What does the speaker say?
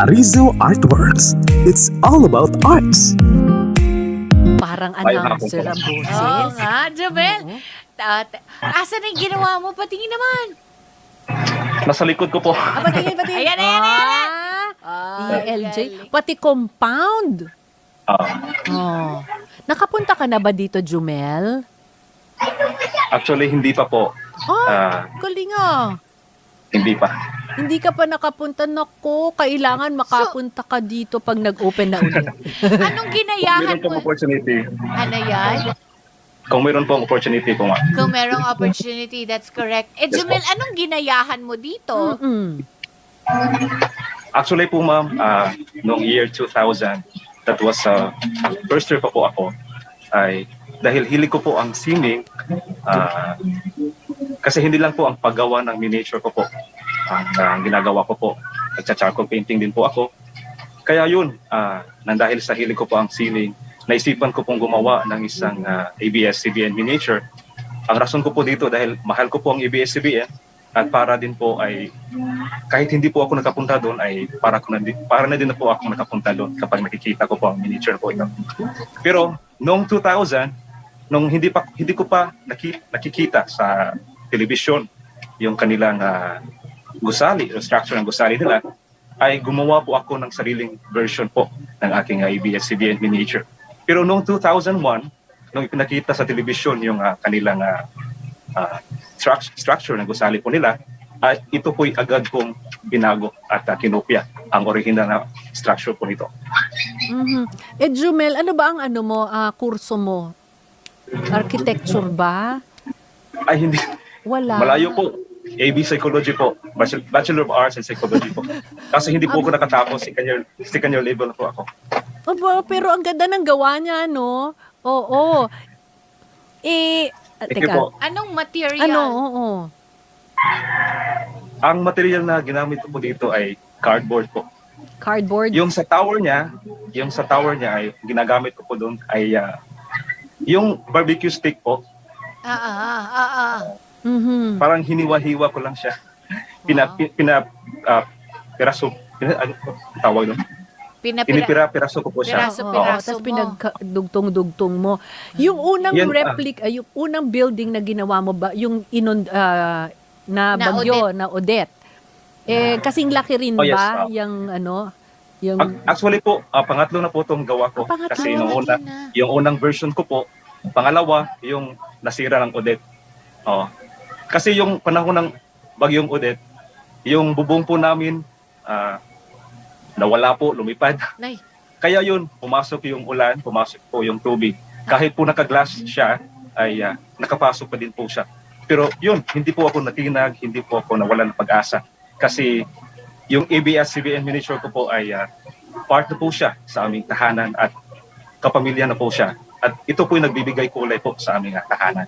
Arizo Artworks. It's all about arts. Parang announcer ang Oo boses. nga, Jomel. Oo. Asan yung ginawa mo? Patingin naman. Nasa likod ko po. Patingin. Ayan, ayan, ayan. ELJ. Pati compound. Oh. Nakapunta ka na ba dito, Jumel? Actually, hindi pa po. Galing ah. Hindi pa. Hindi ka pa nakapunta. Naku, kailangan makapunta ka dito pag nag-open na ulit. Anong Kung ginayahan meron pong mo? opportunity. Ano yan? Kung meron pong opportunity po, ma'am. Kung merong opportunity, that's correct. Eh, Yes, Jomel, po. anong ginayahan mo dito? Mm-mm. Actually po, ma'am, noong year 2000, that was first year pa po ako, ay dahil hilig ko po ang singing, kasi hindi lang po ang paggawa ng miniature ko po ang ginagawa ko po. Nagcha-charcoal painting din po ako. Kaya yun, nang dahil sa hilig ko po ang singing, naisipan ko pong gumawa ng isang ABS-CBN miniature. Ang rason ko po dito dahil mahal ko po ang ABS-CBN at para din po ay kahit hindi po ako nakapunta doon ay para na din po ako nakapunta doon kapag nakikita ko po ang miniature po ito. Pero noong 2000, nung hindi ko pa nakikita sa television yung kanilang gusali, yung structure ng gusali nila, ay gumawa po ako ng sariling version po ng aking ABS-CBN miniature. Pero noong 2001, nung ipinakita sa television yung kanilang structure ng gusali po nila, ito po'y agad kong binago at kinopya ang original na structure po nito. Mhm. Eh, Jumel, ano ba ang kurso mo? Architecture ba? Ay, hindi. Wala. Malayo po. AB Psychology po. Bachelor of Arts in Psychology po. Kasi hindi po ako nakatapos. Second year level po ako. Aba, pero ang ganda ng gawa niya, no? Oo. Thank you Teka. po. Anong material? Oo. Ang material na ginamit ko po dito ay cardboard po. Cardboard? Yung sa tower niya ay ginagamit ko po doon ay yung barbecue stick po. Mhm. Parang hiniwa-hiwa ko lang siya. Piraso. Ano tawag doon? Pinipira-piraso ko po siya. Piraso-piraso Tapos mo. pinagdugtong-dugtong mo. Yung unang Yan, replica, yung unang building na ginawa mo ba, yung na bagyo, na Odette. Kasing laki rin Oh, yes, ba yung yung Actually po, pangatlo na po itong gawa ko. Pangatlo. Kasi yung unang version ko po, pangalawa, yung nasira ng Odette. Kasi yung panahon ng bagyong Odette, yung bubong po namin, nawala po, lumipad. Nay. Kaya yun, pumasok yung ulan, pumasok po yung tubig. Kahit po naka-glass siya, ay nakapasok pa din po siya. Pero yun, hindi po ako natinag, hindi po ako nawalan ng pag-asa. Kasi yung ABS-CBN miniature ko po ay part na po siya sa aming tahanan at kapamilya na po siya. At ito po yung nagbibigay kulay po sa aming tahanan.